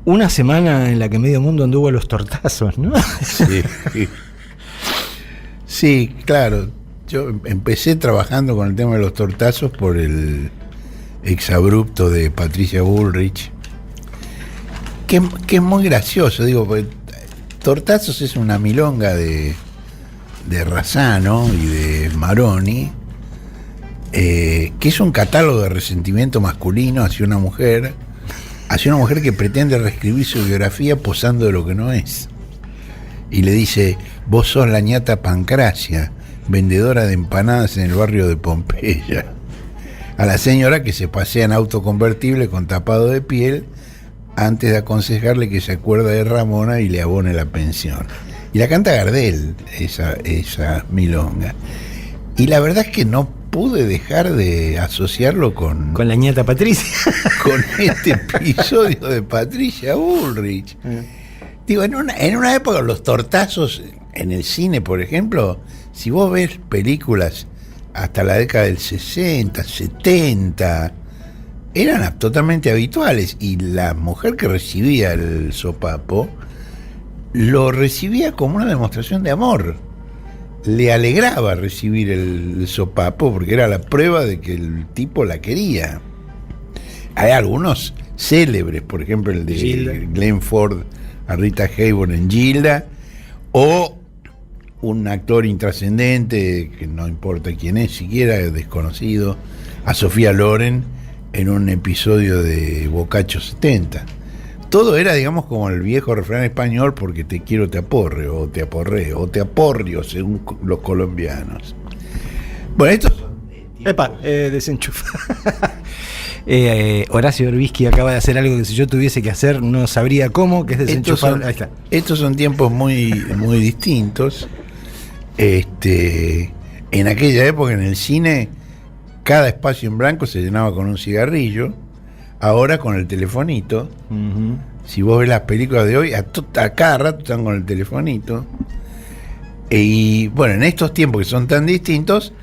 Una semana en la que medio mundo anduvo a los tortazos, ¿no? Sí, sí, claro. Yo empecé trabajando con el tema de los tortazos por el exabrupto de Patricia Bullrich, que es muy gracioso, digo, porque Tortazos es una milonga de Razzano y de Maroni, que es un catálogo de resentimiento masculino hacia una mujer que pretende reescribir su biografía posando de lo que no es. Y le dice: vos sos la ñata Pancracia, vendedora de empanadas en el barrio de Pompeya. A la señora que se pasea en auto convertible con tapado de piel antes de aconsejarle que se acuerda de Ramona y le abone la pensión. Y la canta Gardel, esa milonga. Y la verdad es que no pude dejar de asociarlo con la ñata Patricia. Con este episodio de Patricia Bullrich. Digo, en una época los tortazos en el cine, por ejemplo, si vos ves películas hasta la década del 60, 70, eran totalmente habituales, y la mujer que recibía el sopapo lo recibía como una demostración de amor. Le alegraba recibir el sopapo porque era la prueba de que el tipo la quería. Hay algunos célebres, por ejemplo el de Gilda. Glenn Ford a Rita Hayworth en Gilda, o un actor intrascendente, que no importa quién es, siquiera desconocido, a Sofía Loren en un episodio de Boccaccio 70. Todo era, digamos, como el viejo refrán español: porque te quiero te aporre, o te aporreo, o te aporrio, según los colombianos. Bueno, estos son... desenchufa. Horacio Berbisky acaba de hacer algo que si yo tuviese que hacer no sabría cómo, que es desenchufar. Ahí está. Estos son tiempos muy, muy distintos. En aquella época, en el cine, cada espacio en blanco se llenaba con un cigarrillo. Ahora con el telefonito. Uh-huh. Si vos ves las películas de hoy, a cada rato están con el telefonito. Y bueno, en estos tiempos que son tan distintos,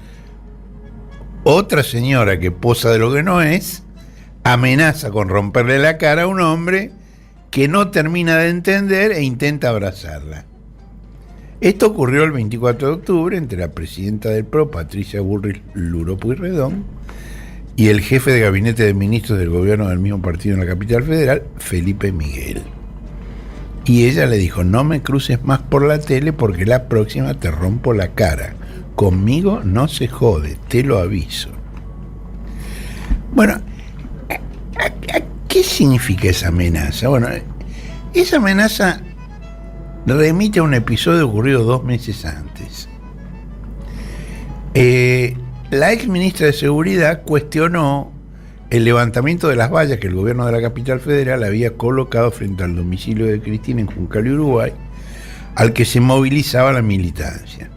otra señora que posa de lo que no es amenaza con romperle la cara a un hombre que no termina de entender e intenta abrazarla. Esto ocurrió el 24 de octubre entre la presidenta del PRO, Patricia Bullrich Luro Pueyrredón, y el jefe de gabinete de ministros del gobierno del mismo partido en la capital federal, Felipe Miguel. Y ella le dijo: no me cruces más por la tele porque la próxima te rompo la cara. Conmigo no se jode, te lo aviso. Bueno, ¿qué significa esa amenaza? Bueno, esa amenaza remite a un episodio ocurrido 2 meses antes. La ex ministra de Seguridad cuestionó el levantamiento de las vallas que el gobierno de la capital federal había colocado frente al domicilio de Cristina en Juncal, Uruguay, al que se movilizaba la militancia.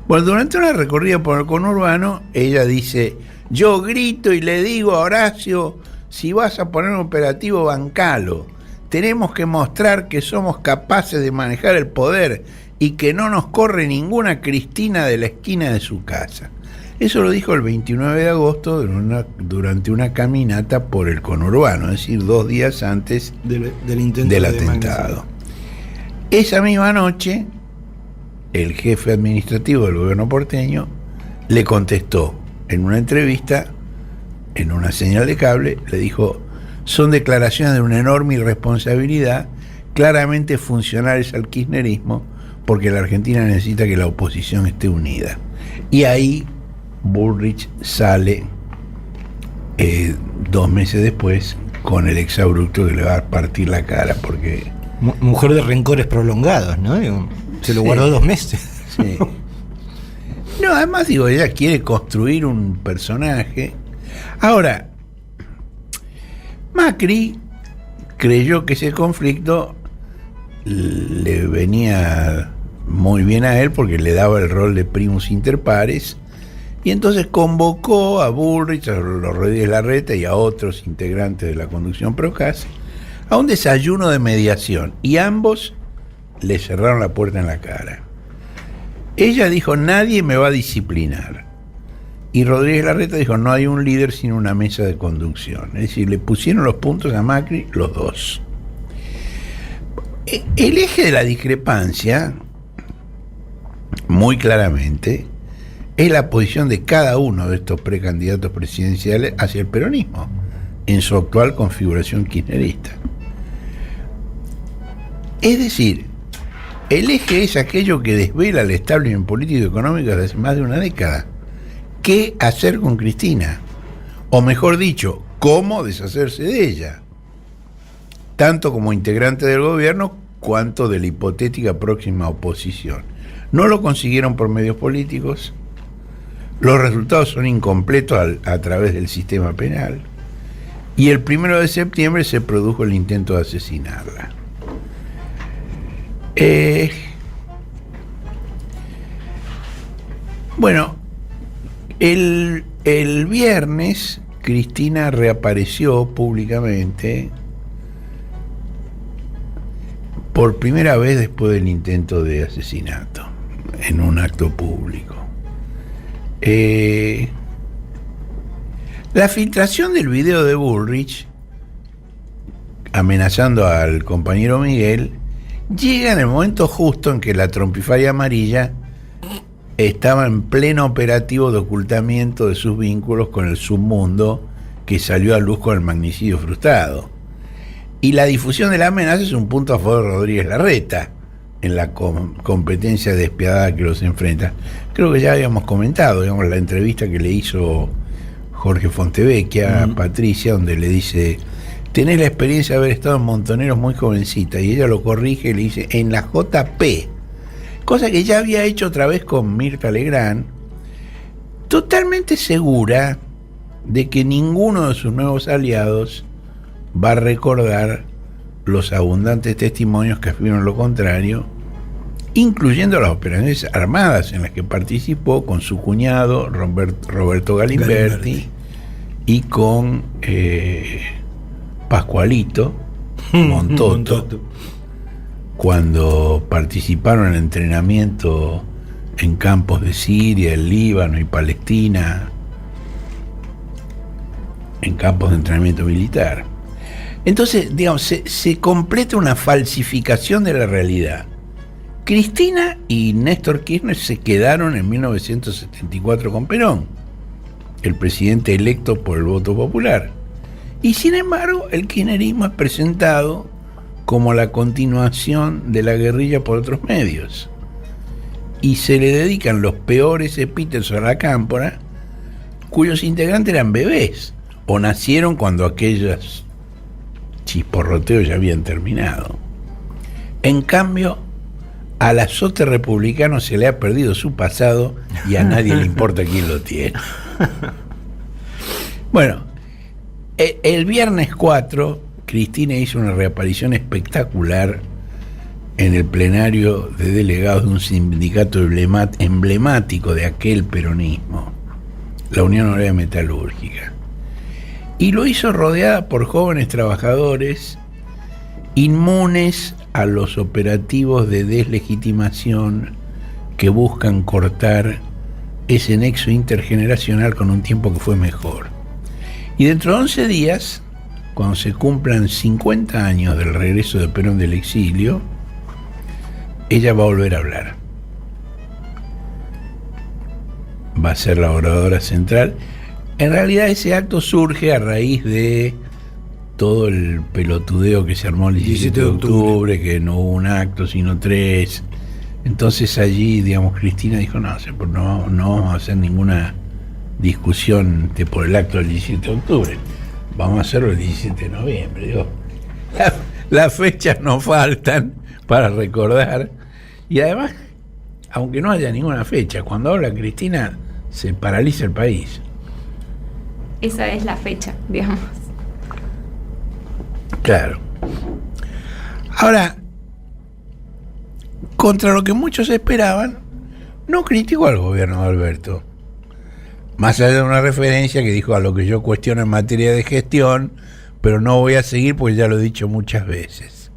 Bueno, durante una recorrida por el conurbano, ella dice: yo grito y le digo a Horacio, si vas a poner un operativo, bancalo. Tenemos que mostrar que somos capaces de manejar el poder y que no nos corre ninguna Cristina de la esquina de su casa. Eso lo dijo el 29 de agosto durante una caminata por el conurbano, es decir, 2 días antes del atentado. Esa misma noche, el jefe administrativo del gobierno porteño le contestó en una entrevista, en una señal de cable, le dijo: son declaraciones de una enorme irresponsabilidad, claramente funcionales al kirchnerismo, porque la Argentina necesita que la oposición esté unida. Y ahí Bullrich sale 2 meses después con el exabrupto que le va a partir la cara, porque... Mujer de rencores prolongados, ¿no? Se lo guardó 2 meses. Sí. No, además, digo, ella quiere construir un personaje. Ahora, Macri creyó que ese conflicto le venía muy bien a él porque le daba el rol de primus inter pares, y entonces convocó a Bullrich, a los Rodríguez Larreta y a otros integrantes de la conducción Procas a un desayuno de mediación, y ambos le cerraron la puerta en la cara. Ella dijo: nadie me va a disciplinar. Y Rodríguez Larreta dijo: no hay un líder sin una mesa de conducción. Es decir, le pusieron los puntos a Macri los dos. El eje de la discrepancia, muy claramente, es la posición de cada uno de estos precandidatos presidenciales hacia el peronismo, en su actual configuración kirchnerista. Es decir, el eje es aquello que desvela el establishment político y económico desde hace más de una década. ¿Qué hacer con Cristina? O mejor dicho, ¿cómo deshacerse de ella? Tanto como integrante del gobierno, cuanto de la hipotética próxima oposición. No lo consiguieron por medios políticos, los resultados son incompletos a través del sistema penal, y el 1 de septiembre se produjo el intento de asesinarla. Bueno, el viernes Cristina reapareció públicamente por primera vez después del intento de asesinato, en un acto público. La filtración del video de Bullrich amenazando al compañero Miguel llega en el momento justo en que la trompifaria amarilla estaba en pleno operativo de ocultamiento de sus vínculos con el submundo que salió a luz con el magnicidio frustrado. Y la difusión de la amenaza es un punto a favor de Rodríguez Larreta en la competencia despiadada que los enfrenta. Creo que ya habíamos comentado, digamos, la entrevista que le hizo Jorge Fontevecchia a Patricia, donde le dice: tenés la experiencia de haber estado en Montoneros muy jovencita, y ella lo corrige y le dice: en la JP, cosa que ya había hecho otra vez con Mirta Legrand, totalmente segura de que ninguno de sus nuevos aliados va a recordar los abundantes testimonios que afirman lo contrario, incluyendo las operaciones armadas en las que participó con su cuñado Roberto Galimberti y con Pascualito Montoto, cuando participaron en entrenamiento en campos de Siria, el Líbano y Palestina, en campos de entrenamiento militar. Entonces, digamos, se completa una falsificación de la realidad. Cristina y Néstor Kirchner se quedaron en 1974 con Perón, el presidente electo por el voto popular. Y sin embargo, el kirchnerismo es presentado como la continuación de la guerrilla por otros medios. Y se le dedican los peores epítetos a la cámpora, cuyos integrantes eran bebés, o nacieron cuando aquellos chisporroteos ya habían terminado. En cambio, al azote republicano se le ha perdido su pasado y a nadie le importa quién lo tiene. Bueno, el viernes 4, Cristina hizo una reaparición espectacular en el plenario de delegados de un sindicato emblemático de aquel peronismo, la Unión Obrera Metalúrgica. Y lo hizo rodeada por jóvenes trabajadores inmunes a los operativos de deslegitimación que buscan cortar ese nexo intergeneracional con un tiempo que fue mejor. Y dentro de 11 días, cuando se cumplan 50 años del regreso de Perón del exilio, ella va a volver a hablar. Va a ser la oradora central. En realidad ese acto surge a raíz de todo el pelotudeo que se armó el 17 de octubre, que no hubo un acto sino 3. Entonces allí, digamos, Cristina dijo: no vamos a hacer ninguna discusión por el acto del 17 de octubre, vamos a hacerlo el 17 de noviembre. Digo, las fechas no faltan para recordar, y además, aunque no haya ninguna fecha, cuando habla Cristina se paraliza el país. Esa es la fecha, digamos. Claro. Ahora, contra lo que muchos esperaban, no criticó al gobierno de Alberto. Más allá de una referencia que dijo: a lo que yo cuestiono en materia de gestión, pero no voy a seguir porque ya lo he dicho muchas veces.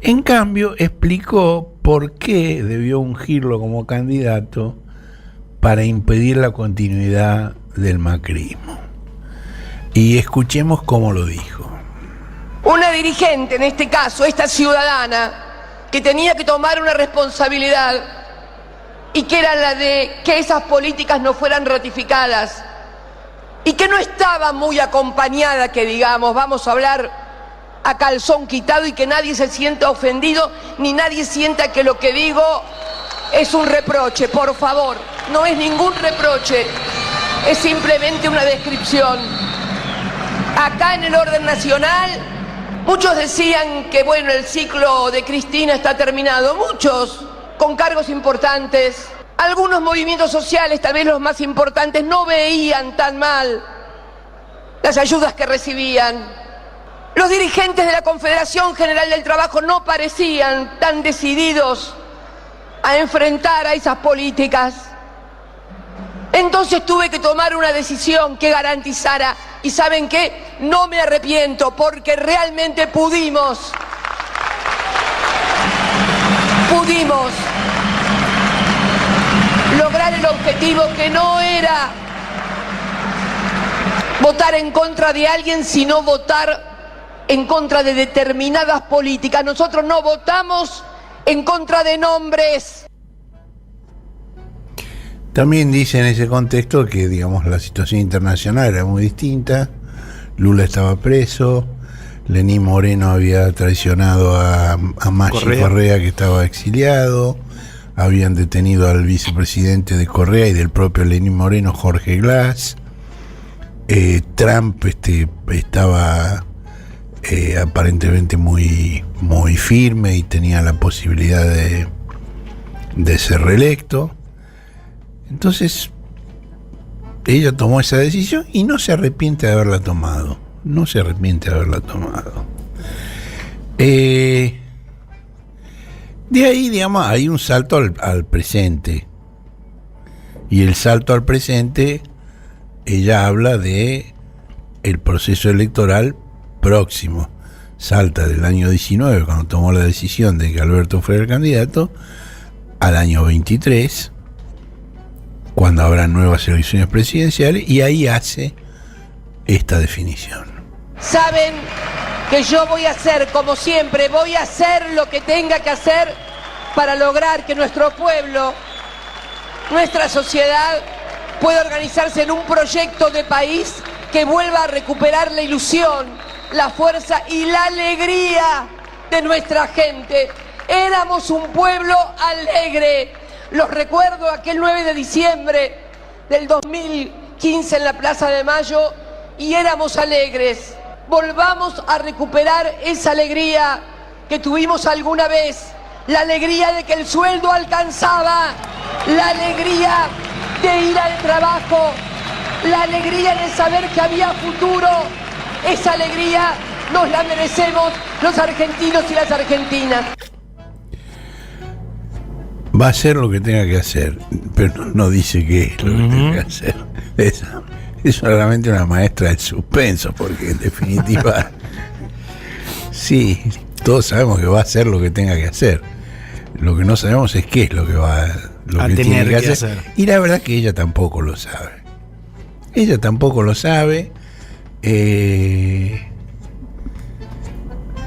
En cambio, explicó por qué debió ungirlo como candidato para impedir la continuidad del macrismo. Y escuchemos cómo lo dijo. Una dirigente, en este caso, esta ciudadana, que tenía que tomar una responsabilidad y que era la de que esas políticas no fueran ratificadas y que no estaba muy acompañada, que digamos, vamos a hablar a calzón quitado y que nadie se sienta ofendido ni nadie sienta que lo que digo es un reproche, por favor, no es ningún reproche, es simplemente una descripción. Acá en el orden nacional, muchos decían que bueno, el ciclo de Cristina está terminado, muchos con cargos importantes, algunos movimientos sociales, tal vez los más importantes, no veían tan mal las ayudas que recibían. Los dirigentes de la Confederación General del Trabajo no parecían tan decididos a enfrentar a esas políticas. Entonces tuve que tomar una decisión que garantizara, y ¿saben qué? No me arrepiento, porque realmente pudimos lograr el objetivo, que no era votar en contra de alguien, sino votar en contra de determinadas políticas. Nosotros no votamos en contra de nombres. También dice en ese contexto que, digamos, la situación internacional era muy distinta. Lula estaba preso, Lenín Moreno había traicionado a Maggi Correa, que estaba exiliado, habían detenido al vicepresidente de Correa y del propio Lenín Moreno, Jorge Glass. Trump estaba aparentemente muy firme y tenía la posibilidad de ser reelecto. Entonces ella tomó esa decisión y no se arrepiente de haberla tomado. De ahí, digamos, hay un salto al presente. Y el salto al presente, ella habla de el proceso electoral próximo. Salta del año 19, cuando tomó la decisión de que Alberto fuera el candidato, al año 23, cuando habrá nuevas elecciones presidenciales, y ahí hace esta definición. Saben que yo voy a hacer, como siempre, voy a hacer lo que tenga que hacer para lograr que nuestro pueblo, nuestra sociedad, pueda organizarse en un proyecto de país que vuelva a recuperar la ilusión, la fuerza y la alegría de nuestra gente. Éramos un pueblo alegre. Los recuerdo aquel 9 de diciembre del 2015 en la Plaza de Mayo, y éramos alegres. Volvamos a recuperar esa alegría que tuvimos alguna vez, la alegría de que el sueldo alcanzaba, la alegría de ir al trabajo, la alegría de saber que había futuro. Esa alegría nos la merecemos los argentinos y las argentinas. Va a hacer lo que tenga que hacer, pero no dice qué es lo que tenga que hacer. Es solamente una maestra del suspenso, porque en definitiva, sí, todos sabemos que va a hacer lo que tenga que hacer. Lo que no sabemos es qué es lo que tiene que hacer. Y la verdad que ella tampoco lo sabe.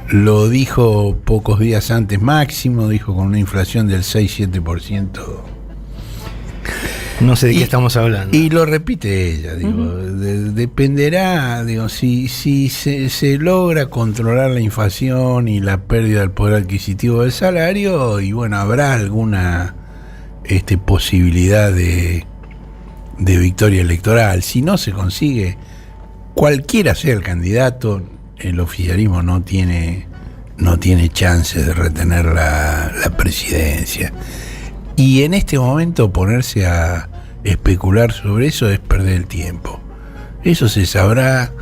Lo dijo pocos días antes Máximo, dijo con una inflación del 6-7%. No sé de qué estamos hablando. Y lo repite ella, dependerá, si se logra controlar la inflación y la pérdida del poder adquisitivo del salario, y bueno, habrá alguna posibilidad de victoria electoral. Si no se consigue, cualquiera sea el candidato, el oficialismo no tiene chances de retener la presidencia. Y en este momento ponerse a especular sobre eso es perder el tiempo. Eso se sabrá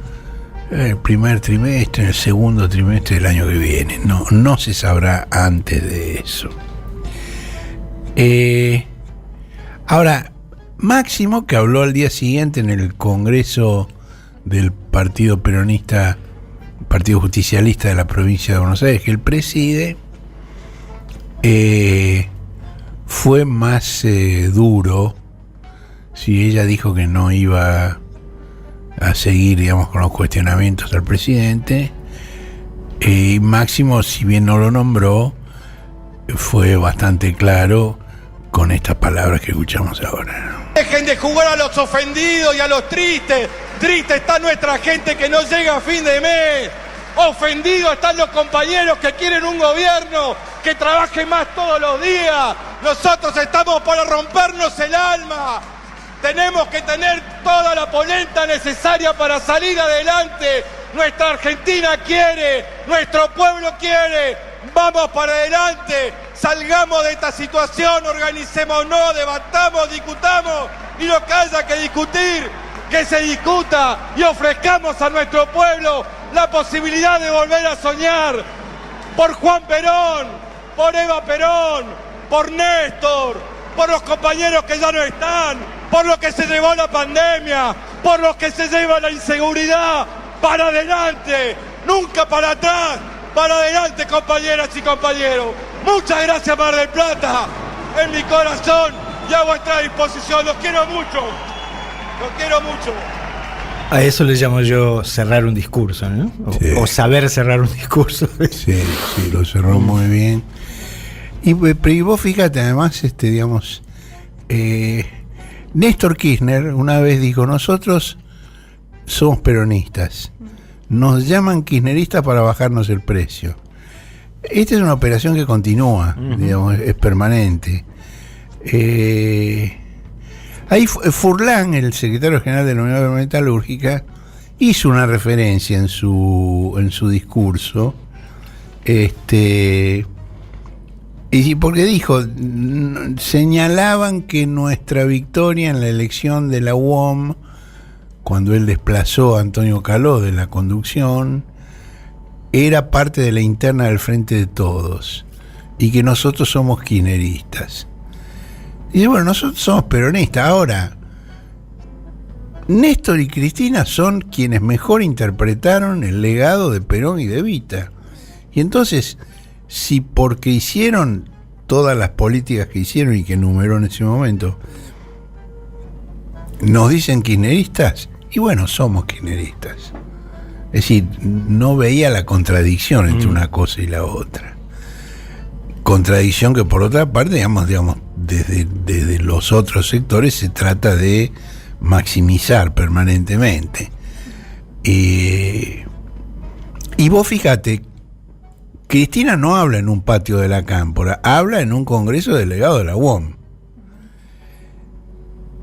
en el primer trimestre, en el segundo trimestre del año que viene. No se sabrá antes de eso. Ahora, Máximo, que habló al día siguiente en el Congreso del Partido Peronista, Partido Justicialista de la provincia de Buenos Aires, que él preside, fue más duro. Si ella dijo que no iba a seguir, digamos, con los cuestionamientos al presidente, Y Máximo, si bien no lo nombró, fue bastante claro con estas palabras que escuchamos ahora. Dejen de jugar a los ofendidos y a los tristes. Triste está nuestra gente que no llega a fin de mes. Ofendidos están los compañeros que quieren un gobierno que trabaje más todos los días. Nosotros estamos para rompernos el alma. Tenemos que tener toda la polenta necesaria para salir adelante. Nuestra Argentina quiere, nuestro pueblo quiere. Vamos para adelante, salgamos de esta situación, organicémonos, debatamos, discutamos, y lo que haya que discutir, que se discuta, y ofrezcamos a nuestro pueblo la posibilidad de volver a soñar por Juan Perón, por Eva Perón, por Néstor, por los compañeros que ya no están, por lo que se llevó la pandemia, por lo que se lleva la inseguridad. Para adelante, nunca para atrás, para adelante, compañeras y compañeros. Muchas gracias, Mar del Plata, en mi corazón y a vuestra disposición. Los quiero mucho, los quiero mucho. A eso le llamo yo cerrar un discurso, ¿no? Sí. O saber cerrar un discurso. Sí, lo cerró muy bien. Y vos fíjate, además, Néstor Kirchner una vez dijo: nosotros somos peronistas, nos llaman kirchneristas para bajarnos el precio. Esta es una operación que continúa, digamos, es permanente. Ahí Furlan, el secretario general de la Unión Metalúrgica, hizo una referencia en su discurso, y porque dijo, señalaban que nuestra victoria en la elección de la UOM, cuando él desplazó a Antonio Caló de la conducción, era parte de la interna del Frente de Todos, y que nosotros somos kirchneristas. Y bueno, nosotros somos peronistas. Ahora, Néstor y Cristina son quienes mejor interpretaron el legado de Perón y de Evita. Y entonces, si porque hicieron todas las políticas que hicieron y que enumeró en ese momento, nos dicen kirchneristas, y bueno, somos kirchneristas. Es decir, no veía la contradicción entre una cosa y la otra. Contradicción que por otra parte, digamos desde los otros sectores se trata de maximizar permanentemente. Y vos fíjate, Cristina no habla en un patio de la Cámpora, habla en un congreso delegado de la UOM.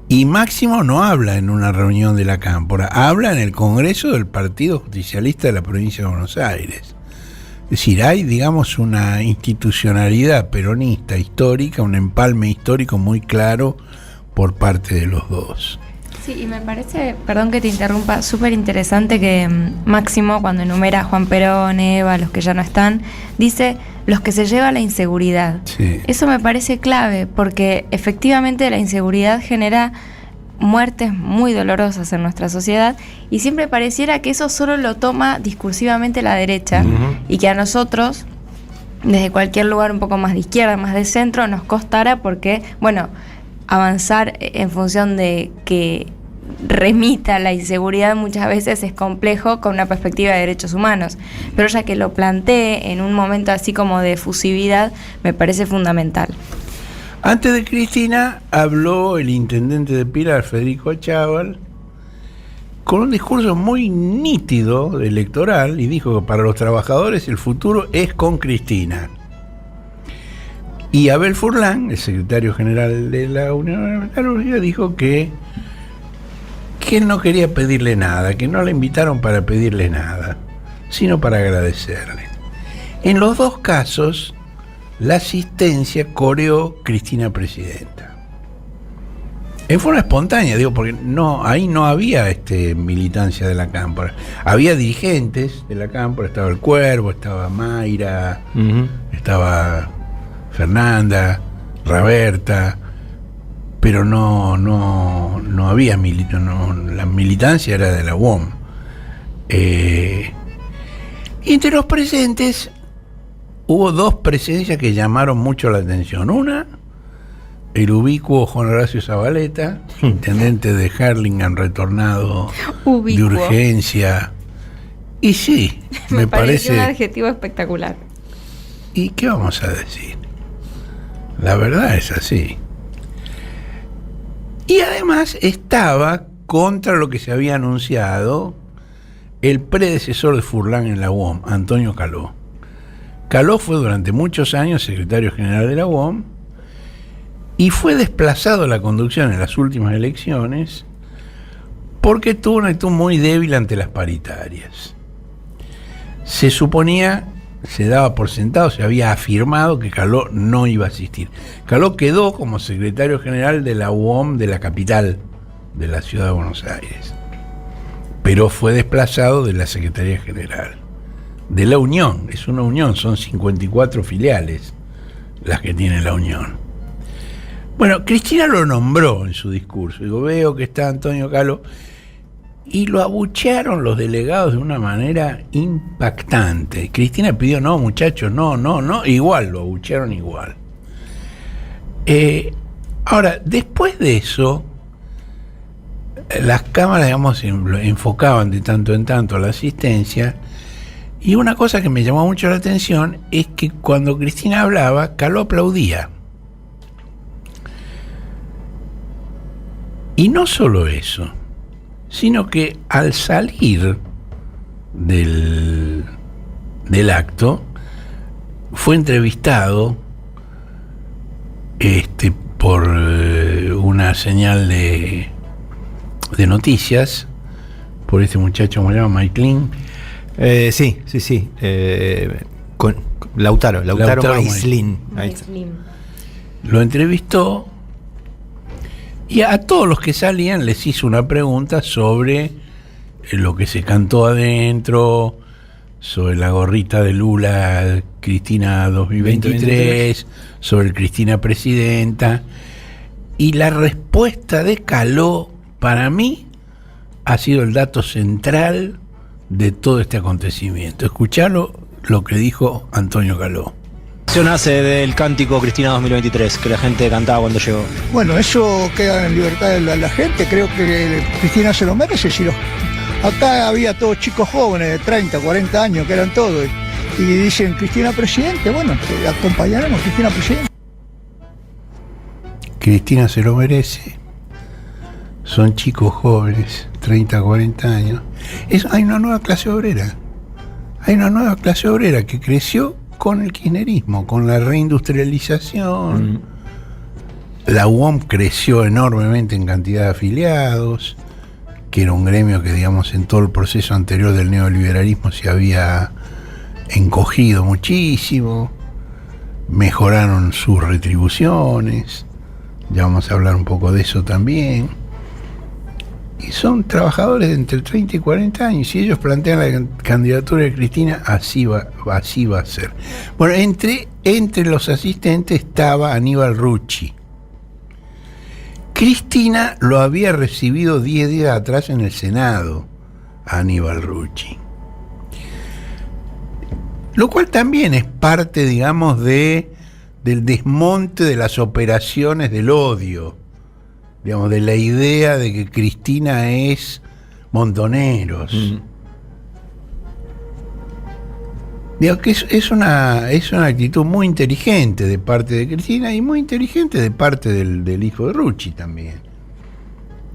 Y Máximo no habla en una reunión de la Cámpora, habla en el Congreso del Partido Justicialista de la Provincia de Buenos Aires. Es decir, hay, digamos, una institucionalidad peronista histórica, un empalme histórico muy claro por parte de los dos. Sí, y me parece, perdón que te interrumpa, súper interesante que Máximo, cuando enumera a Juan Perón, Eva, los que ya no están, dice los que se lleva la inseguridad. Sí. Eso me parece clave, porque efectivamente la inseguridad genera muertes muy dolorosas en nuestra sociedad, y siempre pareciera que eso solo lo toma discursivamente la derecha, y que a nosotros, desde cualquier lugar un poco más de izquierda, más de centro, nos costará, porque, bueno, avanzar en función de que remita la inseguridad muchas veces es complejo con una perspectiva de derechos humanos, pero ya que lo plantee en un momento así como de efusividad, me parece fundamental. Antes de Cristina habló el intendente de Pilar, Federico Achával, con un discurso muy nítido electoral, y dijo que para los trabajadores el futuro es con Cristina. Y Abel Furlan, el secretario general de la Unión Metalúrgica, dijo que él no quería pedirle nada, que no le invitaron para pedirle nada, sino para agradecerle. En los dos casos, la asistencia coreó Cristina presidenta. En forma espontánea, digo, porque ahí no había militancia de la Cámpora. Había dirigentes de la Cámpora, estaba el Cuervo, estaba Mayra, estaba Fernanda, Raberta, pero no había la militancia era de la UOM. Y entre los presentes hubo dos presencias que llamaron mucho la atención. Una, el ubicuo Juan Horacio Zabaleta, intendente de Harlingen, retornado de urgencia, Y sí, Me pareció un parece. adjetivo espectacular. ¿Y qué vamos a decir? La verdad es así. Y además estaba contra lo que se había anunciado el predecesor de Furlan en la UOM, Antonio Caló. Caló fue durante muchos años secretario general de la UOM y fue desplazado a la conducción en las últimas elecciones porque tuvo una actitud muy débil ante las paritarias. Se suponía, se daba por sentado, se había afirmado que Caló no iba a asistir. Caló quedó como secretario general de la UOM de la capital de la ciudad de Buenos Aires, pero fue desplazado de la Secretaría General de la Unión. Es una unión, son 54 filiales las que tiene la Unión. Bueno, Cristina lo nombró en su discurso. Digo, veo que está Antonio Caló, y lo abuchearon los delegados de una manera impactante. Cristina pidió, no, muchachos, no, igual, lo abuchearon igual. Ahora, después de eso, las cámaras, digamos, enfocaban de tanto en tanto la asistencia, y una cosa que me llamó mucho la atención es que cuando Cristina hablaba, Caló aplaudía. Y no solo eso, sino que al salir del acto, fue entrevistado por una señal de noticias, por este muchacho, ¿cómo se llama? Mike Lin. Sí. Con Lautaro Maislin. Lo entrevistó y a todos los que salían les hizo una pregunta sobre lo que se cantó adentro, sobre la gorrita de Lula, Cristina 2023, sobre el Cristina Presidenta. Y la respuesta de Caló, para mí, ha sido el dato central de todo este acontecimiento. Escuchalo lo que dijo Antonio Caló. Eso nace del cántico Cristina 2023, que la gente cantaba cuando llegó. Bueno, eso queda en libertad de la gente, creo que Cristina se lo merece. Acá había todos chicos jóvenes de 30, 40 años, que eran todos, y dicen Cristina Presidente, bueno, te acompañaremos, Cristina Presidente. Cristina se lo merece. Son chicos jóvenes, 30, 40 años. Hay una nueva clase obrera. Hay una nueva clase obrera que creció con el kirchnerismo, con la reindustrialización. La UOM creció enormemente en cantidad de afiliados, que era un gremio que, digamos, en todo el proceso anterior del neoliberalismo se había encogido muchísimo. Mejoraron sus retribuciones. Ya vamos a hablar un poco de eso también. Y son trabajadores de entre 30 y 40 años. Si ellos plantean la candidatura de Cristina, así va a ser. Bueno, entre los asistentes estaba Aníbal Rucci. Cristina lo había recibido 10 días atrás en el Senado, a Aníbal Rucci. Lo cual también es parte, digamos, del desmonte de las operaciones del odio. Digamos, de la idea de que Cristina es Montoneros. Digo que es una actitud muy inteligente de parte de Cristina y muy inteligente de parte del hijo de Rucci también.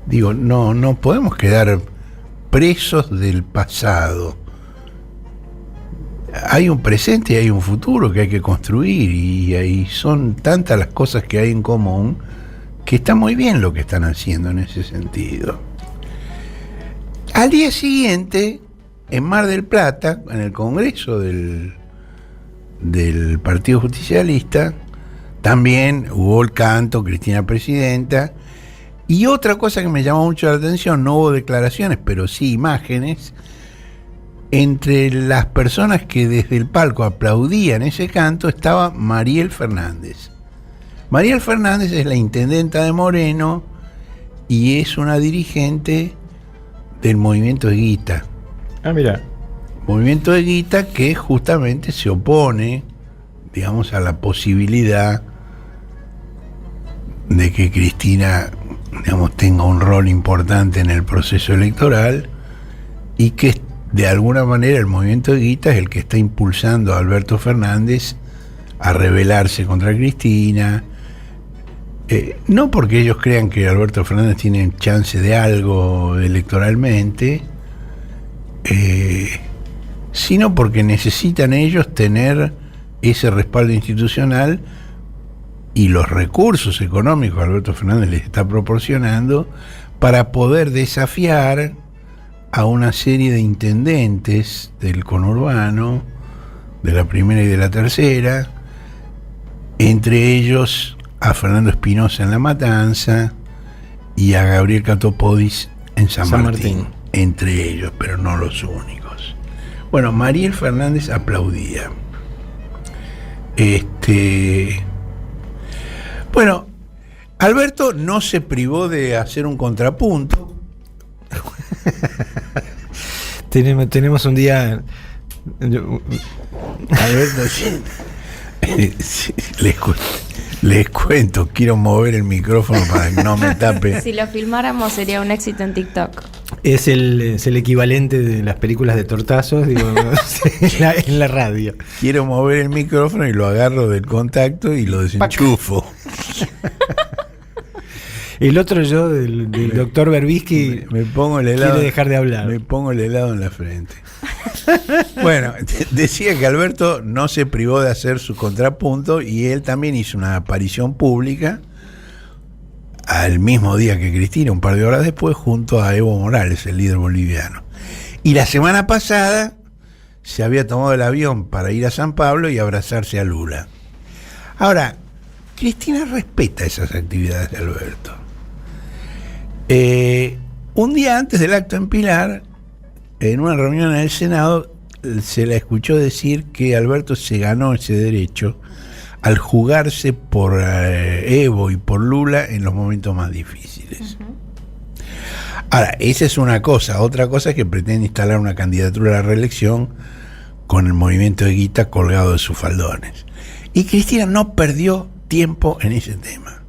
Digo, no podemos quedar presos del pasado. Hay un presente y hay un futuro que hay que construir, y son tantas las cosas que hay en común que está muy bien lo que están haciendo en ese sentido. Al día siguiente, en Mar del Plata, en el Congreso del Partido Justicialista, también hubo el canto Cristina Presidenta. Y otra cosa que me llamó mucho la atención, no hubo declaraciones, pero sí imágenes. Entre las personas que desde el palco aplaudían ese canto estaba Mariel Fernández. Mariel Fernández es la intendenta de Moreno y es una dirigente del Movimiento Evita. Mira. Movimiento Evita que justamente se opone, digamos, a la posibilidad de que Cristina, digamos, tenga un rol importante en el proceso electoral, y que de alguna manera el movimiento de Guita es el que está impulsando a Alberto Fernández a rebelarse contra Cristina, no porque ellos crean que Alberto Fernández tiene chance de algo electoralmente, sino porque necesitan ellos tener ese respaldo institucional y los recursos económicos que Alberto Fernández les está proporcionando para poder desafiar a una serie de intendentes del conurbano, de la primera y de la tercera, entre ellos a Fernando Espinosa en La Matanza y a Gabriel Catopodis en San Martín, entre ellos, pero no los únicos. Bueno, Mariel Fernández aplaudía. Bueno, Alberto no se privó de hacer un contrapunto. Tenemos un día. Alberto, les cuento, quiero mover el micrófono para que no me tape. Si lo filmáramos sería un éxito en TikTok. Es el equivalente de las películas de tortazos, digo, en la radio. Quiero mover el micrófono y lo agarro del contacto y lo desenchufo. El otro yo, del doctor Berbisky, me pongo el helado, quiere dejar de hablar. Me pongo el helado en la frente. Bueno, decía que Alberto no se privó de hacer su contrapunto y él también hizo una aparición pública al mismo día que Cristina, un par de horas después, junto a Evo Morales, el líder boliviano. Y la semana pasada se había tomado el avión para ir a San Pablo y abrazarse a Lula. Ahora, Cristina respeta esas actividades de Alberto. Un día antes del acto en Pilar, en una reunión en el Senado, se la escuchó decir que Alberto se ganó ese derecho al jugarse por Evo y por Lula en los momentos más difíciles. Uh-huh. Ahora, esa es una cosa. Otra cosa es que pretende instalar una candidatura a la reelección con el movimiento de Guita colgado de sus faldones. Y Cristina no perdió tiempo en ese tema.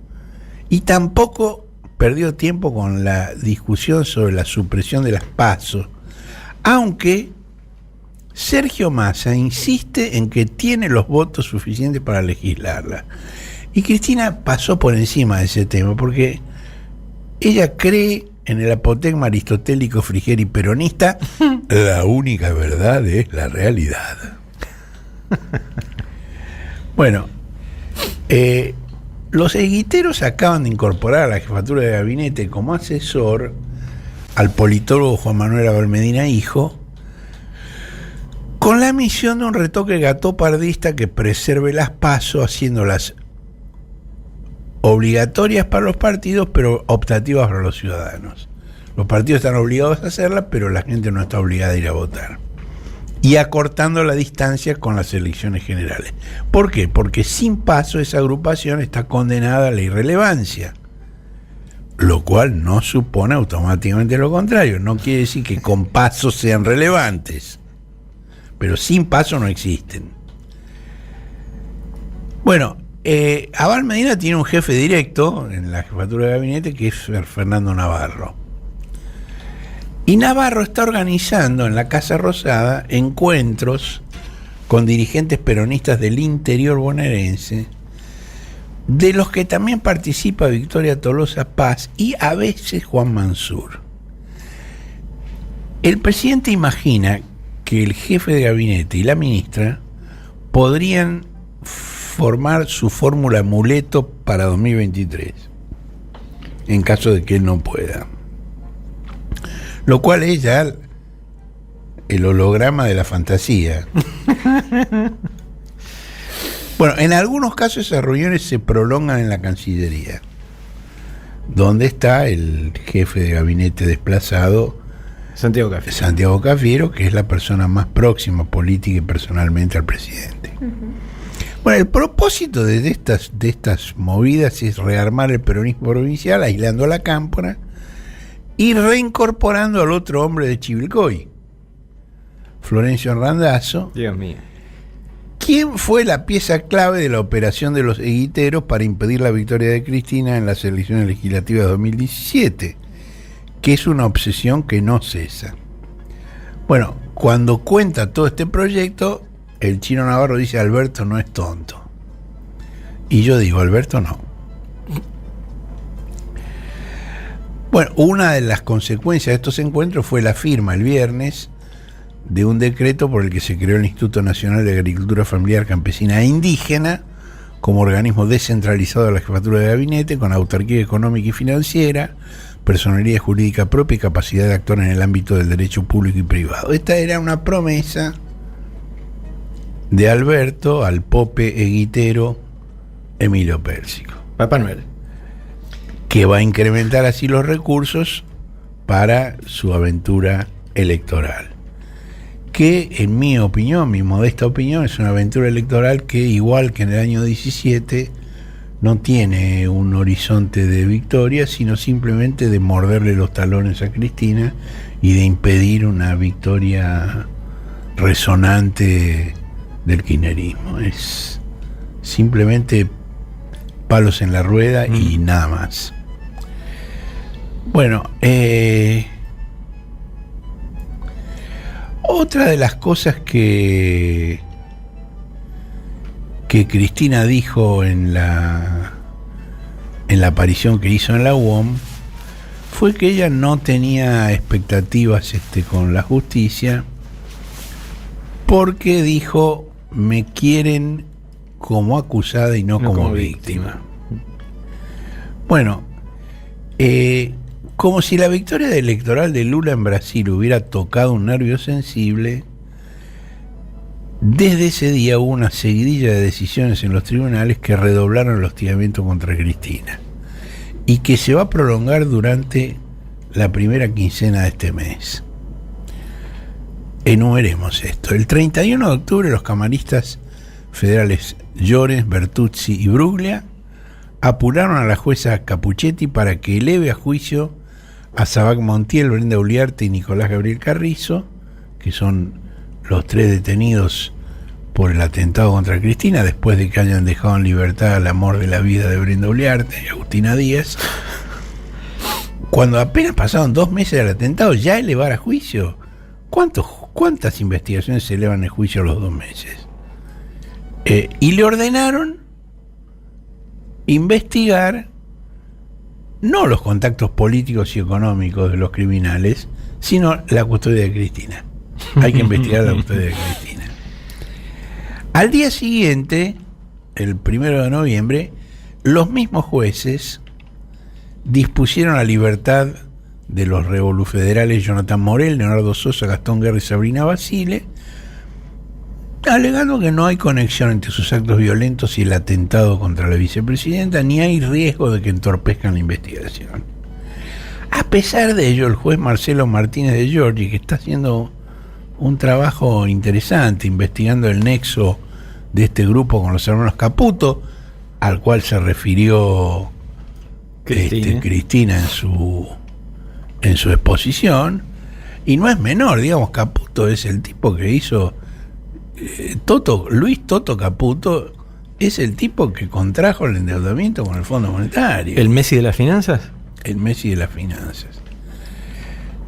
Y tampoco perdió tiempo con la discusión sobre la supresión de las PASO, aunque Sergio Massa insiste en que tiene los votos suficientes para legislarla. Y Cristina pasó por encima de ese tema, porque ella cree en el apotegma aristotélico, frigeri peronista, la única verdad es la realidad. Bueno, los eguiteros acaban de incorporar a la jefatura de gabinete como asesor al politólogo Juan Manuel Abel Medina Hijo, con la misión de un retoque gatopardista que preserve las PASO, haciéndolas obligatorias para los partidos, pero optativas para los ciudadanos. Los partidos están obligados a hacerlas, pero la gente no está obligada a ir a votar. Y acortando la distancia con las elecciones generales. ¿Por qué? Porque sin PASO esa agrupación está condenada a la irrelevancia, lo cual no supone automáticamente lo contrario. No quiere decir que con PASO sean relevantes, pero sin PASO no existen. Bueno, Abel Medina tiene un jefe directo en la jefatura de gabinete que es Fernando Navarro. Y Navarro está organizando en la Casa Rosada encuentros con dirigentes peronistas del interior bonaerense, de los que también participa Victoria Tolosa Paz y a veces Juan Mansur. El presidente imagina que el jefe de gabinete y la ministra podrían formar su fórmula amuleto para 2023, en caso de que él no pueda. Lo cual es ya el holograma de la fantasía. Bueno, en algunos casos esas reuniones se prolongan en la Cancillería, donde está el jefe de gabinete desplazado, Santiago Cafiero, que es la persona más próxima política y personalmente al presidente. Uh-huh. Bueno, el propósito de estas movidas es rearmar el peronismo provincial, aislando a la cámpora y reincorporando al otro hombre de Chivilcoy, Florencio Randazzo. Dios mío. ¿Quién fue la pieza clave de la operación de los eguiteros para impedir la victoria de Cristina en las elecciones legislativas de 2017? Que es una obsesión que no cesa. Bueno, cuando cuenta todo este proyecto, el Chino Navarro dice: Alberto no es tonto. Y yo digo: Alberto no. Bueno, una de las consecuencias de estos encuentros fue la firma el viernes de un decreto por el que se creó el Instituto Nacional de Agricultura Familiar, Campesina e Indígena como organismo descentralizado de la jefatura de gabinete, con autarquía económica y financiera, personalidad jurídica propia y capacidad de actuar en el ámbito del derecho público y privado. Esta era una promesa de Alberto al pope eguitero Emilio Pérsico. Papá Noel. Que va a incrementar así los recursos para su aventura electoral. Que, en mi opinión, mi modesta opinión, es una aventura electoral que, igual que en el año 17, no tiene un horizonte de victoria, sino simplemente de morderle los talones a Cristina y de impedir una victoria resonante del kirchnerismo. Es simplemente palos en la rueda y nada más. Bueno, otra de las cosas que Cristina dijo en la aparición que hizo en la UOM fue que ella no tenía expectativas con la justicia, porque dijo: me quieren como acusada y no como víctima. Bueno, como si la victoria electoral de Lula en Brasil hubiera tocado un nervio sensible, desde ese día hubo una seguidilla de decisiones en los tribunales que redoblaron el hostigamiento contra Cristina y que se va a prolongar durante la primera quincena de este mes. Enumeremos esto. El 31 de octubre los camaristas federales Llorens, Bertuzzi y Bruglia apuraron a la jueza Capuchetti para que eleve a juicio a Sabac Montiel, Brenda Uliarte y Nicolás Gabriel Carrizo, que son los 3 detenidos por el atentado contra Cristina, después de que hayan dejado en libertad al amor de la vida de Brenda Uliarte y Agustina Díaz. Cuando apenas pasaron 2 meses del atentado, ya elevar a juicio. ¿Cuántas investigaciones se elevan en juicio a los 2 meses? Y le ordenaron investigar no los contactos políticos y económicos de los criminales, sino la custodia de Cristina. Hay que investigar la custodia de Cristina. Al día siguiente, el 1 de noviembre, los mismos jueces dispusieron la libertad de los revolufederales Jonathan Morel, Leonardo Sosa, Gastón Guerra y Sabrina Basile, alegando que no hay conexión entre sus actos violentos y el atentado contra la vicepresidenta, ni hay riesgo de que entorpezcan la investigación. A pesar de ello, el juez Marcelo Martínez de Giorgi, que está haciendo un trabajo interesante investigando el nexo de este grupo con los hermanos Caputo, al cual se refirió Cristina en su exposición, y no es menor, digamos. Caputo es el tipo que hizo Luis Toto Caputo, es el tipo que contrajo el endeudamiento con el Fondo Monetario. ¿El Messi de las finanzas? El Messi de las finanzas.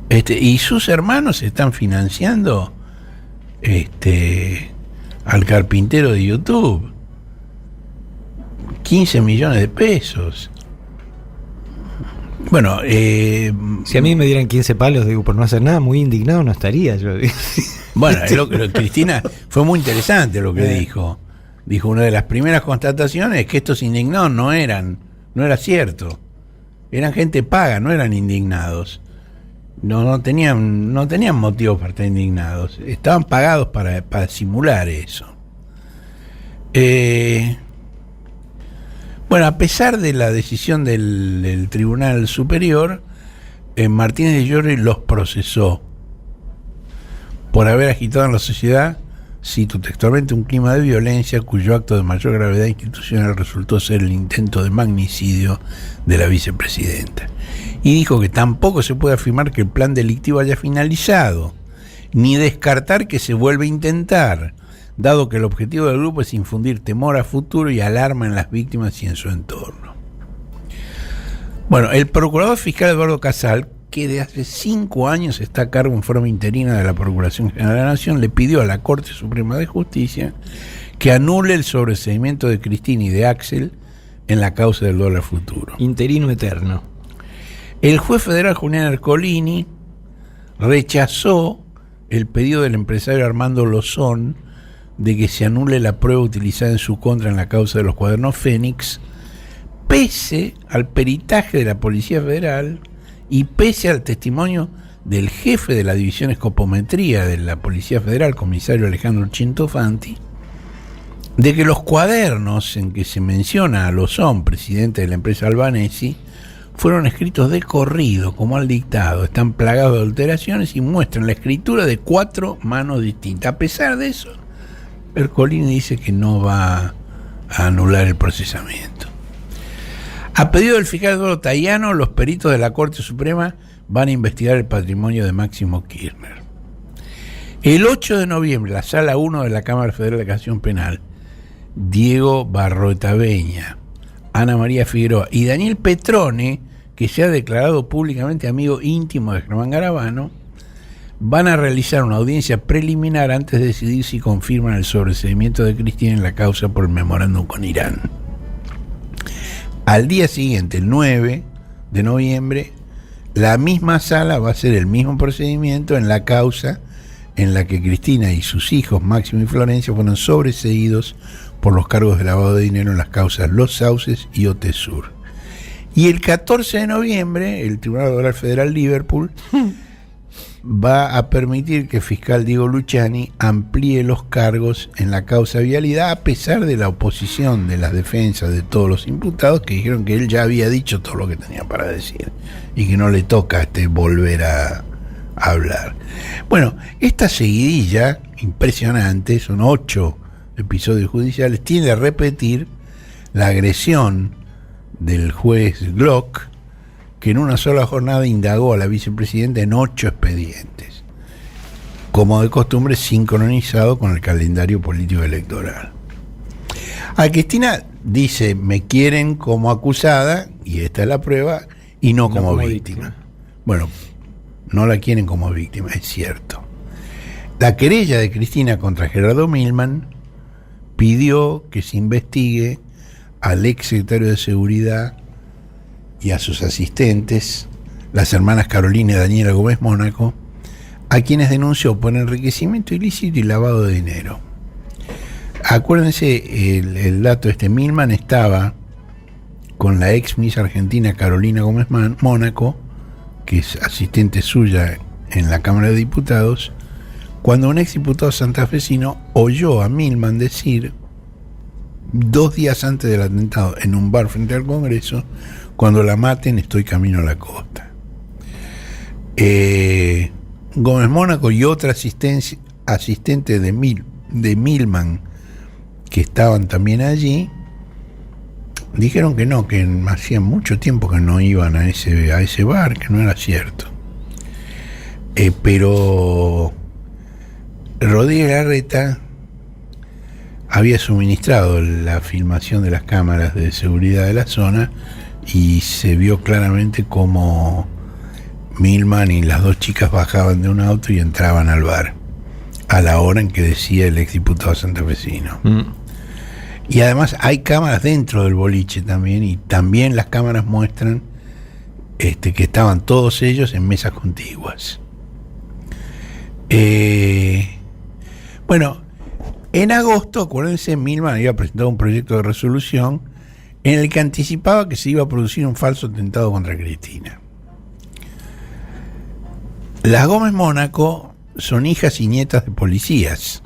Y sus hermanos están financiando al carpintero de YouTube 15 millones de pesos. Bueno, si a mí me dieran 15 palos, digo, por no hacer nada, muy indignado no estaría yo. Bueno, Cristina fue muy interesante lo que dijo. Dijo: una de las primeras constataciones es que estos indignados no era cierto. Eran gente paga, no eran indignados. No tenían motivos para estar indignados. Estaban pagados para simular eso. Bueno, a pesar de la decisión del Tribunal Superior, Martínez de Giorgi los procesó por haber agitado en la sociedad, cito textualmente, un clima de violencia cuyo acto de mayor gravedad institucional resultó ser el intento de magnicidio de la vicepresidenta. Y dijo que tampoco se puede afirmar que el plan delictivo haya finalizado, ni descartar que se vuelva a intentar, dado que el objetivo del grupo es infundir temor a futuro y alarma en las víctimas y en su entorno. Bueno, el procurador fiscal Eduardo Casal que de hace 5 años está a cargo en forma interina de la Procuración General de la Nación, le pidió a la Corte Suprema de Justicia que anule el sobreseimiento de Cristina y de Axel en la causa del dólar futuro. Interino eterno. El juez federal Julián Ercolini rechazó el pedido del empresario Armando Lozón de que se anule la prueba utilizada en su contra en la causa de los cuadernos Fénix, pese al peritaje de la Policía Federal y pese al testimonio del jefe de la División Escopometría de la Policía Federal, comisario Alejandro Cintofanti, de que los cuadernos en que se menciona a Lozón, presidente de la empresa Albanesi, fueron escritos de corrido, como al dictado, están plagados de alteraciones y muestran la escritura de 4 manos distintas. A pesar de eso, Ercolini dice que no va a anular el procesamiento. A pedido del fiscal Eduardo Tayano, los peritos de la Corte Suprema van a investigar el patrimonio de Máximo Kirchner. El 8 de noviembre, la Sala 1 de la Cámara Federal de Casación Penal, Diego Barroetaveña, Ana María Figueroa y Daniel Petrone, que se ha declarado públicamente amigo íntimo de Germán Garabano, van a realizar una audiencia preliminar antes de decidir si confirman el sobreseimiento de Cristina en la causa por el memorándum con Irán. Al día siguiente, el 9 de noviembre, la misma sala va a hacer el mismo procedimiento en la causa en la que Cristina y sus hijos, Máximo y Florencia, fueron sobreseídos por los cargos de lavado de dinero en las causas Los Sauces y Otesur. Y el 14 de noviembre, el Tribunal Oral Federal Liverpool va a permitir que el fiscal Diego Luciani amplíe los cargos en la causa vialidad, a pesar de la oposición de las defensas de todos los imputados, que dijeron que él ya había dicho todo lo que tenía para decir y que no le toca volver a hablar. Bueno, esta seguidilla impresionante, son 8 episodios judiciales, tiende a repetir la agresión del juez Glock, que en una sola jornada indagó a la vicepresidenta en 8 expedientes, como de costumbre sincronizado con el calendario político electoral. A Cristina dice, me quieren como acusada, y esta es la prueba, y no como víctima. Bueno, no la quieren como víctima, es cierto. La querella de Cristina contra Gerardo Milman pidió que se investigue al ex secretario de Seguridad y a sus asistentes, las hermanas Carolina y Daniela Gómez Mónaco, a quienes denunció por enriquecimiento ilícito y lavado de dinero. Acuérdense, el dato Milman estaba con la ex Miss Argentina Carolina Gómez Mónaco, que es asistente suya en la Cámara de Diputados, cuando un ex diputado santafesino oyó a Milman decir, 2 días antes del atentado, en un bar frente al Congreso, cuando la maten estoy camino a la costa. Gómez Mónaco y otra asistente de Milman, que estaban también allí, dijeron que no, que hacía mucho tiempo que no iban a ese bar, que no era cierto. Pero Rodríguez Larreta había suministrado la filmación de las cámaras de seguridad de la zona y se vio claramente cómo Milman y las 2 chicas bajaban de un auto y entraban al bar a la hora en que decía el exdiputado santafesino. Y además hay cámaras dentro del boliche también, y también las cámaras muestran que estaban todos ellos en mesas contiguas. Bueno, en agosto, acuérdense, Milman había presentado un proyecto de resolución en el que anticipaba que se iba a producir un falso atentado contra Cristina. Las Gómez Mónaco son hijas y nietas de policías.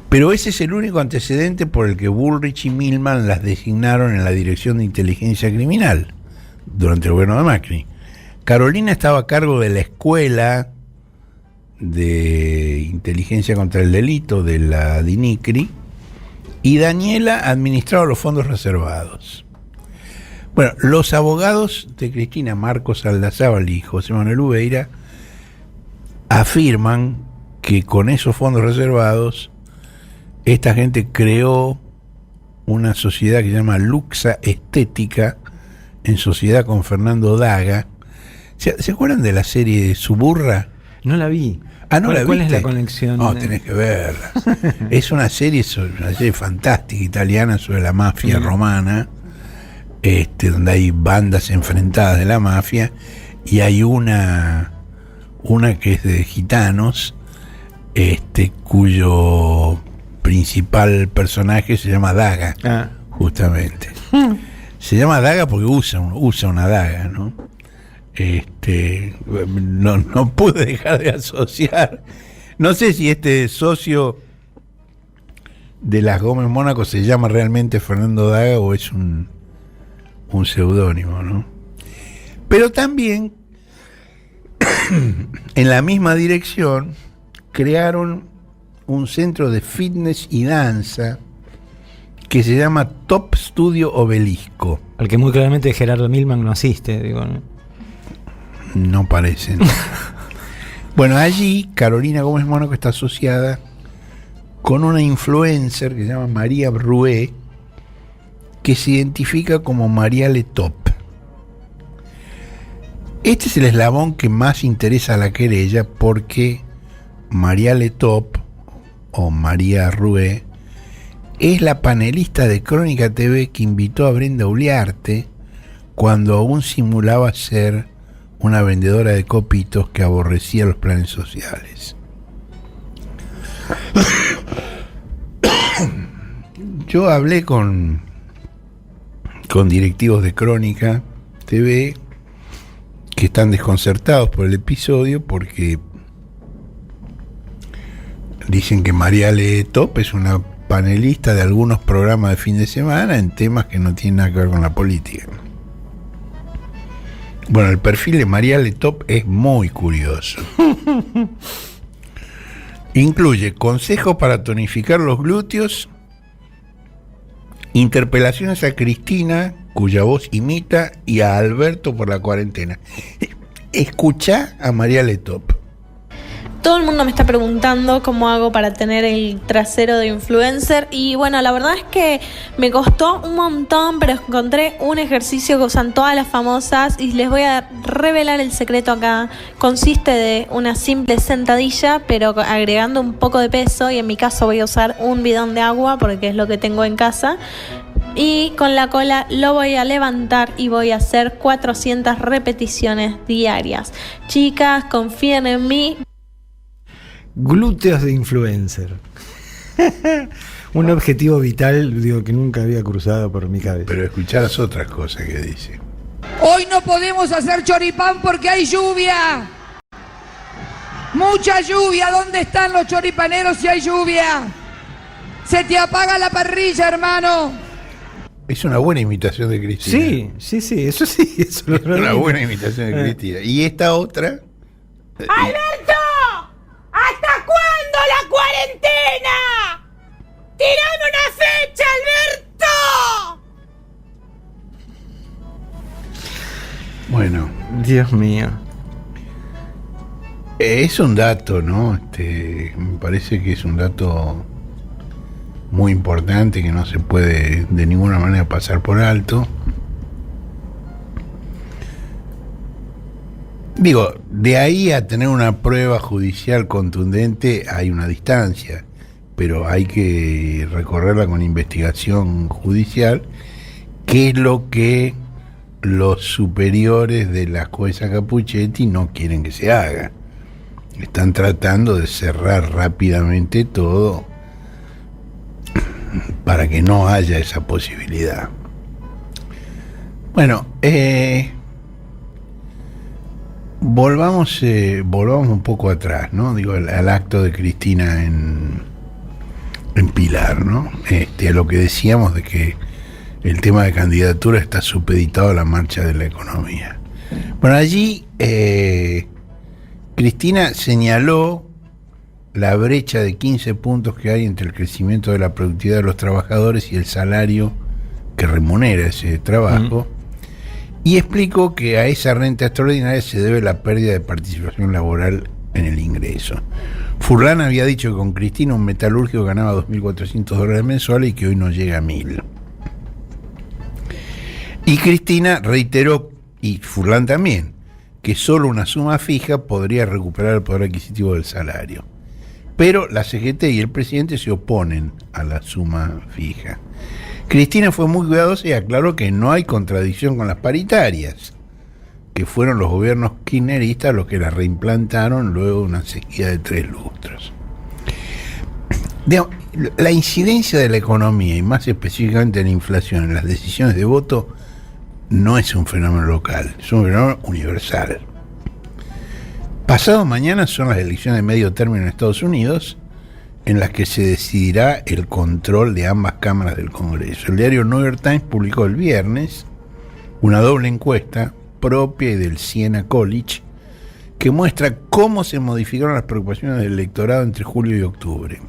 Pero ese es el único antecedente por el que Bullrich y Milman las designaron en la Dirección de Inteligencia Criminal durante el gobierno de Macri. Carolina estaba a cargo de la Escuela de Inteligencia contra el Delito de la DINICRI, y Daniela administraba los fondos reservados. Bueno, los abogados de Cristina, Marcos Aldazábal y José Manuel Ubeira, afirman que con esos fondos reservados esta gente creó una sociedad que se llama Luxa Estética, en sociedad con Fernando Daga, ¿Se acuerdan de la serie Suburra? No la vi. Ah, ¿no la ¿Cuál es viste? la conexión? No, tenés que verla. Es una serie fantástica italiana sobre la mafia romana, donde hay bandas enfrentadas de la mafia, y hay una que es de gitanos, cuyo principal personaje se llama Daga, justamente. Se llama Daga porque usa una daga, ¿no? No pude dejar de asociar. No sé si este socio de las Gómez Mónaco se llama realmente Fernando Daga o es un seudónimo, ¿no? Pero también en la misma dirección crearon un centro de fitness y danza que se llama Top Studio Obelisco. Al que muy claramente Gerardo Milman no asiste, digo, ¿no? No parecen. Bueno, allí Carolina Gómez Mónaco está asociada con una influencer que se llama María Brué, que se identifica como Mariale Top. Este es el eslabón que más interesa a la querella, porque Mariale Top, o María Rué, es la panelista de Crónica TV que invitó a Brenda Uliarte cuando aún simulaba ser una vendedora de copitos que aborrecía los planes sociales. Yo hablé con directivos de Crónica TV que están desconcertados por el episodio porque dicen que Mariale Top es una panelista de algunos programas de fin de semana en temas que no tienen nada que ver con la política. Bueno, el perfil de Mariale Top es muy curioso. Incluye consejos para tonificar los glúteos, interpelaciones a Cristina, cuya voz imita, y a Alberto por la cuarentena. Escuchá a Mariale Top. Todo el mundo me está preguntando cómo hago para tener el trasero de influencer, y bueno, la verdad es que me costó un montón, pero encontré un ejercicio que usan todas las famosas y les voy a revelar el secreto acá. Consiste de una simple sentadilla, pero agregando un poco de peso, y en mi caso voy a usar un bidón de agua porque es lo que tengo en casa. Y con la cola lo voy a levantar y voy a hacer 400 repeticiones diarias. Chicas, confíen en mí. Glúteos de influencer. Un objetivo vital, digo, que nunca había cruzado por mi cabeza. Pero escuchar las otras cosas que dice. Hoy no podemos hacer choripán porque hay lluvia. Mucha lluvia. ¿Dónde están los choripaneros si hay lluvia? Se te apaga la parrilla, hermano. Es una buena imitación de Cristina. Sí, eso sí. Eso es una buena imitación de Cristina. Y esta otra. ¡Alberto! ¿Hasta cuándo la cuarentena? ¡Tirame una fecha, Alberto! Bueno. Dios mío. Es un dato, ¿no? Me parece que es un dato muy importante que no se puede de ninguna manera pasar por alto. Digo, de ahí a tener una prueba judicial contundente hay una distancia, pero hay que recorrerla con investigación judicial, que es lo que los superiores de la jueza Capuchetti no quieren que se haga. Están tratando de cerrar rápidamente todo para que no haya esa posibilidad. Bueno, volvamos un poco atrás, ¿no? Digo, al acto de Cristina en Pilar, ¿no? A lo que decíamos de que el tema de candidatura está supeditado a la marcha de la economía. Bueno, allí Cristina señaló la brecha de 15 puntos que hay entre el crecimiento de la productividad de los trabajadores y el salario que remunera ese trabajo, y explicó que a esa renta extraordinaria se debe la pérdida de participación laboral en el ingreso. Furlan había dicho que con Cristina un metalúrgico ganaba $2.400 mensuales y que hoy no llega a 1.000. Y Cristina reiteró, y Furlan también, que solo una suma fija podría recuperar el poder adquisitivo del salario. Pero la CGT y el presidente se oponen a la suma fija. Cristina fue muy cuidadosa y aclaró que no hay contradicción con las paritarias, que fueron los gobiernos kirchneristas los que las reimplantaron luego de una sequía de 3 lustros. La incidencia de la economía, y más específicamente la inflación, en las decisiones de voto, no es un fenómeno local, es un fenómeno universal. Pasado mañana son las elecciones de medio término en Estados Unidos, en las que se decidirá el control de ambas cámaras del Congreso. El diario New York Times publicó el viernes una doble encuesta propia y del Siena College que muestra cómo se modificaron las preocupaciones del electorado entre julio y octubre.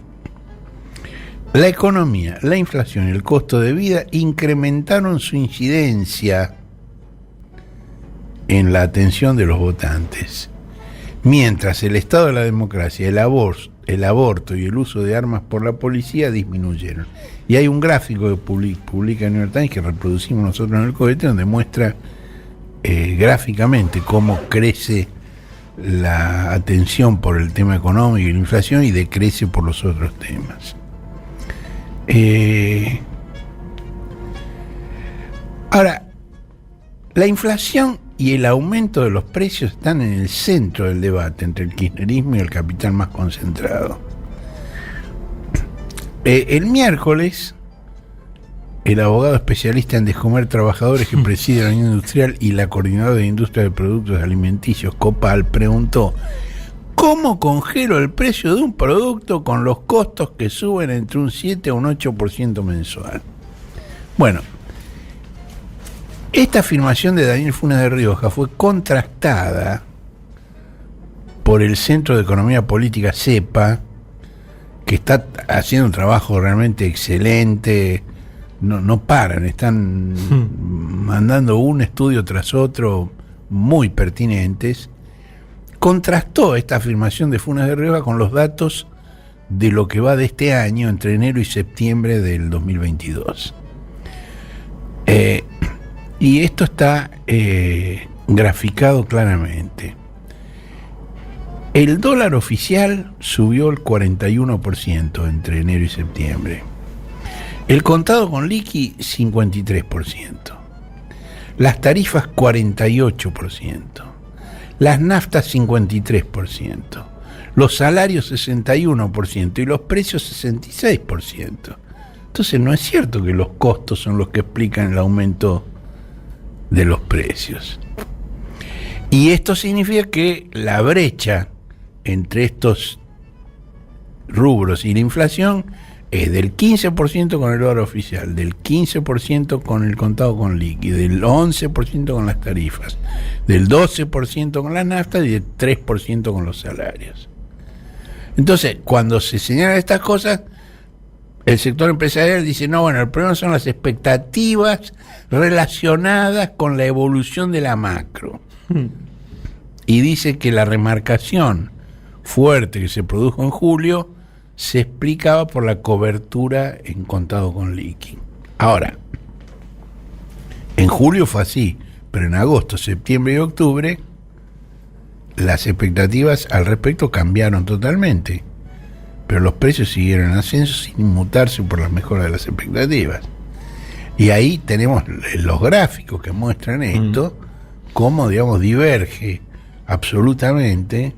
La economía, la inflación y el costo de vida incrementaron su incidencia en la atención de los votantes, mientras el estado de la democracia, el aborto y el uso de armas por la policía disminuyeron. Y hay un gráfico que publica el New York Times que reproducimos nosotros en el cohete, donde muestra gráficamente cómo crece la atención por el tema económico y la inflación y decrece por los otros temas. Ahora, la inflación y el aumento de los precios están en el centro del debate entre el kirchnerismo y el capital más concentrado. El miércoles, el abogado especialista en descomer trabajadores que preside la Unión Industrial y la coordinadora de Industria de Productos Alimenticios, COPAL, preguntó: ¿cómo congelo el precio de un producto con los costos que suben entre un 7 a un 8% mensual? Bueno, esta afirmación de Daniel Funes de Rioja fue contrastada por el Centro de Economía Política, CEPA, que está haciendo un trabajo realmente excelente. No paran, están mandando un estudio tras otro muy pertinentes. Contrastó esta afirmación de Funes de Rioja con los datos de lo que va de este año entre enero y septiembre del 2022. Y esto está graficado claramente. El dólar oficial subió el 41% entre enero y septiembre. El contado con liqui, 53%. Las tarifas, 48%. Las naftas, 53%. Los salarios, 61%. Y los precios, 66%. Entonces no es cierto que los costos son los que explican el aumento de los precios. Y esto significa que la brecha entre estos rubros y la inflación es del 15% con el dólar oficial, del 15% con el contado con liqui, del 11% con las tarifas, del 12% con las naftas y del 3% con los salarios. Entonces, cuando se señalan estas cosas, el sector empresarial dice: no, bueno, el problema son las expectativas relacionadas con la evolución de la macro. Y dice que la remarcación fuerte que se produjo en julio se explicaba por la cobertura en contado con liqui. Ahora, en julio fue así, pero en agosto, septiembre y octubre las expectativas al respecto cambiaron totalmente, pero los precios siguieron en ascenso sin inmutarse por la mejora de las expectativas. Y ahí tenemos los gráficos que muestran esto, cómo, digamos, diverge absolutamente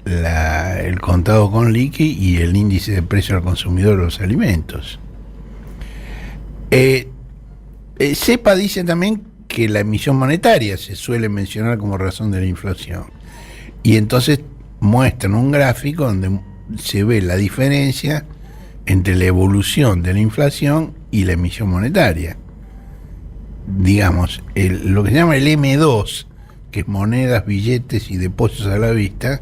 el contado con liqui y el índice de precio al consumidor de los alimentos. CEPA dice también que la emisión monetaria se suele mencionar como razón de la inflación, y entonces muestran un gráfico donde se ve la diferencia entre la evolución de la inflación y la emisión monetaria. Digamos, lo que se llama el M2, que es monedas, billetes y depósitos a la vista,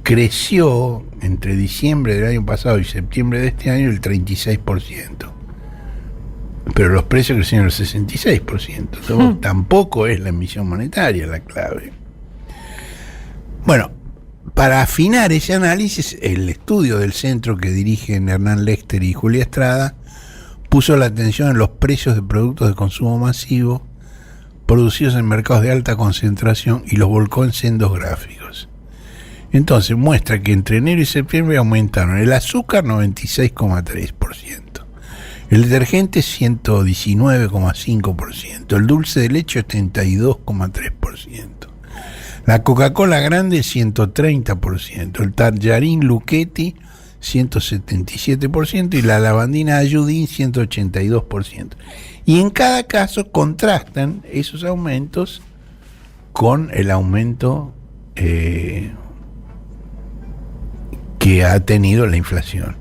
creció entre diciembre del año pasado y septiembre de este año el 36%. Pero los precios crecieron el 66%. Entonces, tampoco es la emisión monetaria la clave. Bueno, para afinar ese análisis, el estudio del centro que dirigen Hernán Lexter y Julia Estrada puso la atención en los precios de productos de consumo masivo producidos en mercados de alta concentración y los volcó en sendos gráficos. Entonces muestra que entre enero y septiembre aumentaron el azúcar 96,3%, el detergente 119,5%, el dulce de leche 82,3%, la Coca-Cola grande 130%, el tallarín Luchetti 177% y la lavandina Ayudín 182%. Y en cada caso contrastan esos aumentos con el aumento que ha tenido la inflación.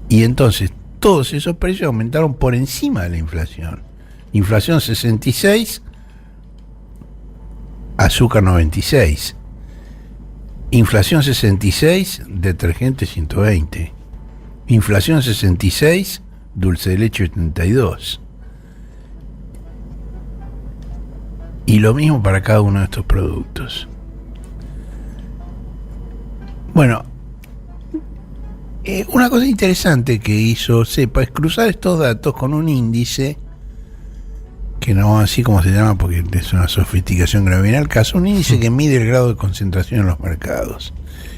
Y entonces todos esos precios aumentaron por encima de la inflación. Inflación 66, azúcar 96. Inflación 66, detergente 120. Inflación 66, dulce de leche 82. Y lo mismo para cada uno de estos productos. Bueno, una cosa interesante que hizo CEPA es cruzar estos datos con un índice que no así como se llama porque es una sofisticación que no viene al caso, un índice que mide el grado de concentración en los mercados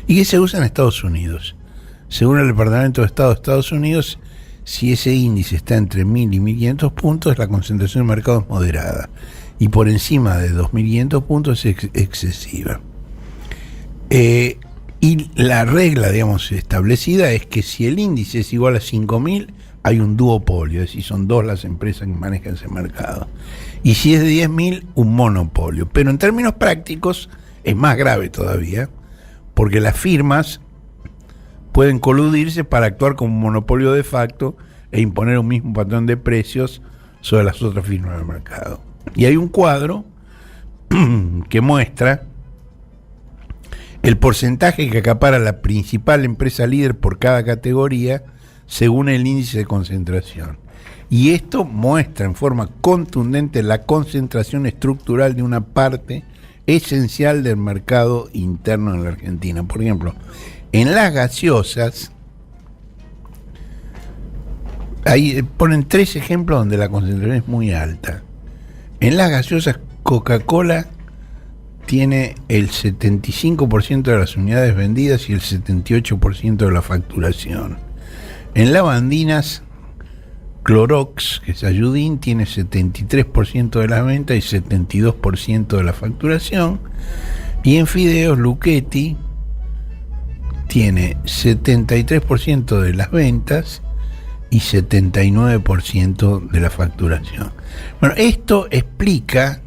y que se usa en Estados Unidos. Según el Departamento de Estado de Estados Unidos, si ese índice está entre 1000 y 1500 puntos, la concentración del mercado es moderada y por encima de 2500 puntos es excesiva. Y la regla, digamos, establecida es que si el índice es igual a 5000, hay un duopolio, es decir, son dos las empresas que manejan ese mercado. Y si es de 10.000, un monopolio. Pero en términos prácticos es más grave todavía, porque las firmas pueden coludirse para actuar como un monopolio de facto e imponer un mismo patrón de precios sobre las otras firmas del mercado. Y hay un cuadro que muestra el porcentaje que acapara la principal empresa líder por cada categoría según el índice de concentración. Y esto muestra en forma contundente la concentración estructural de una parte esencial del mercado interno en la Argentina. Por ejemplo, en las gaseosas, ahí ponen 3 ejemplos donde la concentración es muy alta. En las gaseosas, Coca-Cola tiene el 75% de las unidades vendidas y el 78% de la facturación. En lavandinas, Clorox, que es Ayudín, tiene 73% de las ventas y 72% de la facturación. Y en fideos, Luchetti tiene 73% de las ventas y 79% de la facturación. Bueno, esto explica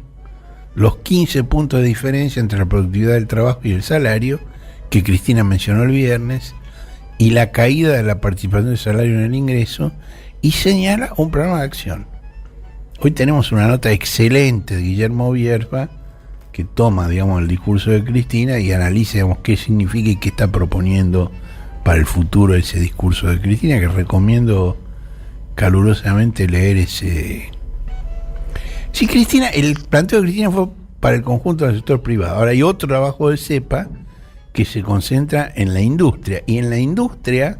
los 15 puntos de diferencia entre la productividad del trabajo y el salario que Cristina mencionó el viernes, y la caída de la participación del salario en el ingreso, y señala un programa de acción. Hoy tenemos una nota excelente de Guillermo Bierba que toma, digamos, el discurso de Cristina y analiza, digamos, qué significa y qué está proponiendo para el futuro ese discurso de Cristina, que recomiendo calurosamente leer ese. Sí, Cristina, el planteo de Cristina fue para el conjunto del sector privado. Ahora hay otro trabajo de CEPA que se concentra en la industria, y en la industria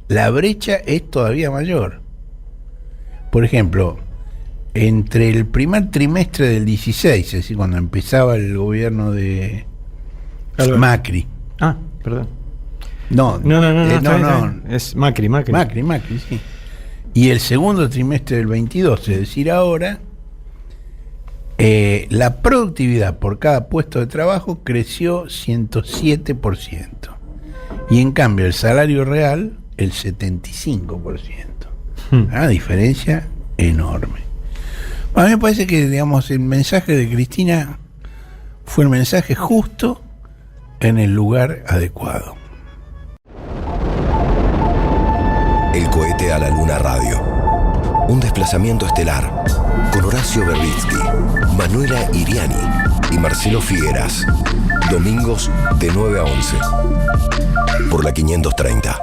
la brecha es todavía mayor. Por ejemplo, entre el primer trimestre del 16, es decir, cuando empezaba el gobierno de Macri. Ah, perdón. No, es Macri, sí. Y el segundo trimestre del 22, es decir, ahora, la productividad por cada puesto de trabajo creció 107%. Y en cambio el salario real, el 75%. Una diferencia enorme. A mí me parece que, digamos, el mensaje de Cristina fue el mensaje justo en el lugar adecuado. El cohete a la luna radio. Un desplazamiento estelar con Horacio Berbitsky, Manuela Iriani y Marcelo Figueras. Domingos de 9 a 11 por la 530.